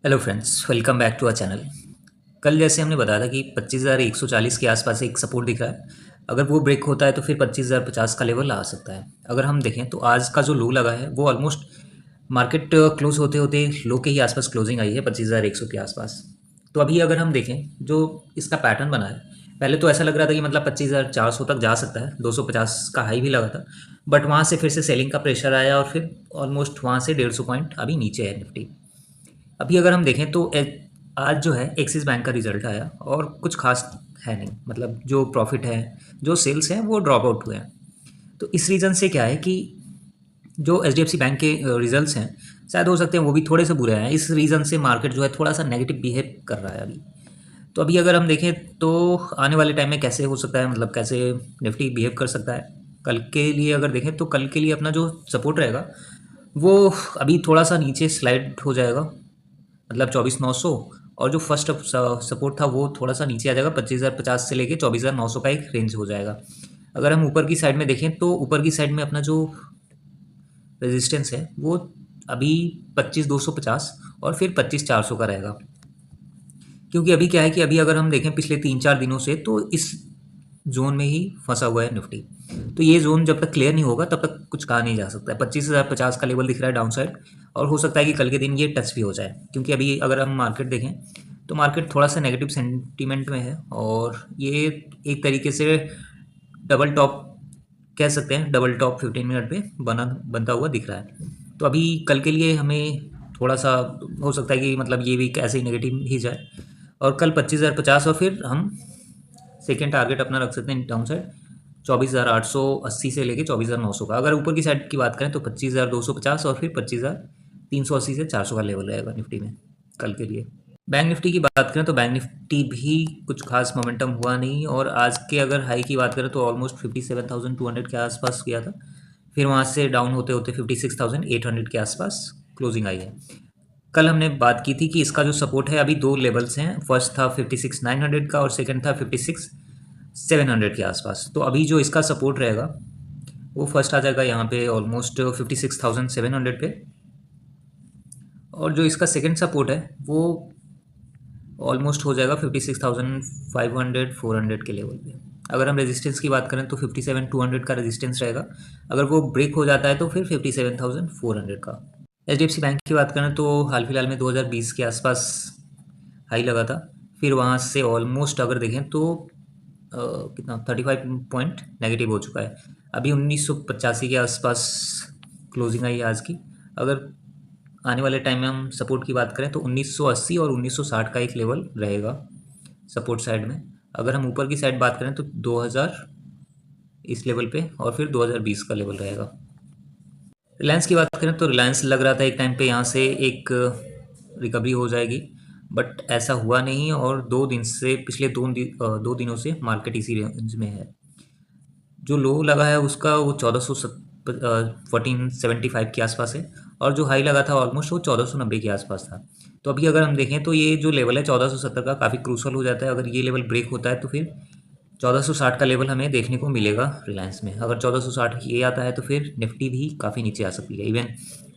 Hello friends, welcome back to our channel. कल जैसे हमने बताया था कि 25,140 के आसपास एक सपोर्ट दिख रहा है। अगर वो ब्रेक होता है तो फिर 25,050 का लेवल आ सकता है। अगर हम देखें तो आज का जो लो लगा है वो ऑलमोस्ट मार्केट क्लोज होते होते लो के ही आसपास क्लोजिंग आई है 25,100 के आसपास। तो अभी अगर हम देखें जो इसका पैटर्न बना है, पहले तो ऐसा लग रहा था कि मतलब 25,400 तक जा सकता है, 250 का हाई भी लगा था। बट वहाँ से फिर से सेलिंग का प्रेशर आया और फिर ऑलमोस्ट वहाँ से 150 पॉइंट अभी नीचे है निफ्टी। अभी अगर हम देखें तो आज जो है एक्सिस बैंक का रिजल्ट आया और कुछ खास है नहीं, मतलब जो प्रॉफिट है, जो सेल्स हैं वो ड्रॉप आउट हुए हैं। तो इस रीज़न से क्या है कि जो H D F C bank के रिजल्ट्स हैं शायद हो सकते हैं वो भी थोड़े से बुरे हैं। इस रीज़न से मार्केट जो है थोड़ा सा नेगेटिव बिहेव कर रहा है अभी। तो अभी अगर हम देखें तो आने वाले टाइम में कैसे हो सकता है, मतलब कैसे निफ्टी बिहेव कर सकता है। कल के लिए अगर देखें तो कल के लिए अपना जो सपोर्ट रहेगा वो अभी थोड़ा सा नीचे स्लाइड हो जाएगा, मतलब 24,900। और जो फर्स्ट सपोर्ट था वो थोड़ा सा नीचे आ जाएगा, 25,050 से लेके 24,900 का एक रेंज हो जाएगा। अगर हम ऊपर की साइड में देखें तो ऊपर की साइड में अपना जो रेजिस्टेंस है वो अभी 25,250 और फिर 25,400 का रहेगा। क्योंकि अभी क्या है कि अभी अगर हम देखें पिछले 3-4 दिनों से तो इस जोन में ही फंसा हुआ है निफ्टी। तो ये जोन जब तक क्लियर नहीं होगा तब तक कुछ कहा नहीं जा सकता है। 25,050 का लेवल दिख रहा है डाउन साइड, और हो सकता है कि कल के दिन ये टच भी हो जाए। क्योंकि अभी अगर हम मार्केट देखें तो मार्केट थोड़ा सा नेगेटिव सेंटीमेंट में है, और ये एक तरीके से डबल टॉप कह सकते हैं, डबल टॉप 15 मिनट पे बनता हुआ दिख रहा है। तो अभी कल के लिए हमें थोड़ा सा हो सकता है कि मतलब ये वीक ऐसे ही नेगेटिव ही जाए, और कल 25,050 और फिर हम सेकेंड टारगेट अपना रख सकते हैं डाउन साइड 24,880 से लेके 24,900 का। अगर ऊपर की साइड की बात करें तो 25,250 और फिर 25,380 से 400 का लेवल रहेगा निफ्टी में कल के लिए। बैंक निफ्टी की बात करें तो बैंक निफ्टी भी कुछ खास मोमेंटम हुआ नहीं, और आज के अगर हाई की बात करें तो ऑलमोस्ट 57,200 के आसपास गया था। फिर वहाँ से डाउन होते होते 56,800 के आसपास क्लोजिंग आई है। कल हमने बात की थी कि इसका जो सपोर्ट है अभी दो लेवल्स हैं, फर्स्ट था 56,900 का और सेकंड था 56,700 के आसपास। तो अभी जो इसका सपोर्ट रहेगा वो फर्स्ट आ जाएगा यहाँ पे ऑलमोस्ट 56,700 पे, और जो इसका सेकंड सपोर्ट है वो ऑलमोस्ट हो जाएगा 56,500 400 के लेवल पे। अगर हम रेजिस्टेंस की बात करें तो 57,200 का रेजिस्टेंस रहेगा। अगर वो ब्रेक हो जाता है तो फिर 57,400 का। H D F C bank की बात करें तो हाल फिलहाल में 2020 के आसपास हाई लगा था। फिर वहाँ से ऑलमोस्ट अगर देखें तो कितना 35 पॉइंट नेगेटिव हो चुका है। अभी 1985 के आसपास क्लोजिंग आई है आज की। अगर आने वाले टाइम में हम सपोर्ट की बात करें तो 1980 और 1960 का एक लेवल रहेगा सपोर्ट साइड में। अगर हम ऊपर की साइड बात करें तो 2000 इस लेवल पे, और फिर 2020 का लेवल रहेगा। रिलायंस की बात करें तो रिलायंस लग रहा था एक टाइम पे यहाँ से एक रिकवरी हो जाएगी, बट ऐसा हुआ नहीं, और 2 दिन से पिछले 2 दिनों से मार्केट इसी रेंज में है। जो लो लगा है उसका वो 1475 के आसपास है, और जो हाई लगा था ऑलमोस्ट वो 1490 के आसपास था। तो अभी अगर हम देखें तो ये जो लेवल है 1470 का काफ़ी क्रूशल हो जाता है। अगर ये लेवल ब्रेक होता है तो फिर 1460 का लेवल हमें देखने को मिलेगा रिलायंस में। अगर 1460 ये आता है तो फिर निफ्टी भी काफ़ी नीचे आ सकती है। इवन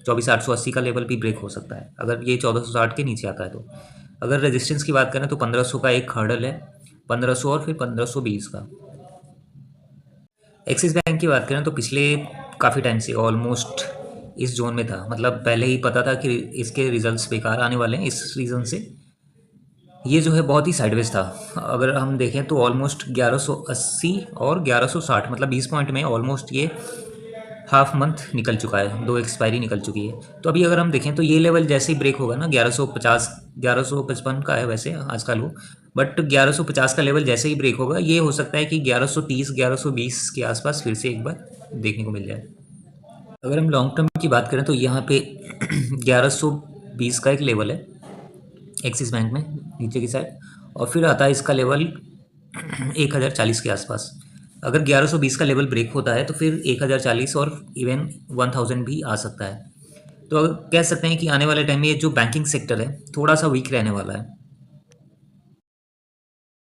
24,880 का लेवल भी ब्रेक हो सकता है अगर ये 1460 के नीचे आता है तो। अगर रेजिस्टेंस की बात करें तो 1500 का एक हर्डल है, 1500 और फिर 1520 का। एक्सिस बैंक की बात करें तो पिछले काफ़ी टाइम से ऑलमोस्ट इस जोन में था, मतलब पहले ही पता था कि इसके रिजल्ट्स बेकार आने वाले हैं। इस रीज़न से ये जो है बहुत ही साइडवेज था। अगर हम देखें तो ऑलमोस्ट 1180 और 1160, मतलब 20 पॉइंट में ऑलमोस्ट ये हाफ मंथ निकल चुका है, 2 एक्सपायरी निकल चुकी है। तो अभी अगर हम देखें तो ये लेवल जैसे ही ब्रेक होगा ना, 1150 1155 का है वैसे आज का लो, बट 1150 का लेवल जैसे ही ब्रेक होगा ये हो सकता है कि 1130 1120 के आसपास फिर से एक बार देखने को मिल जाए। अगर हम लॉन्ग टर्म की बात करें तो यहाँ पे 1120 का एक लेवल है एक्सिस बैंक में नीचे की साइड, और फिर आता है इसका लेवल 1040 के आसपास। अगर 1120 का लेवल ब्रेक होता है तो फिर 1040 और इवन 1000 भी आ सकता है। तो अगर कह सकते हैं कि आने वाले टाइम में ये जो बैंकिंग सेक्टर है थोड़ा सा वीक रहने वाला है।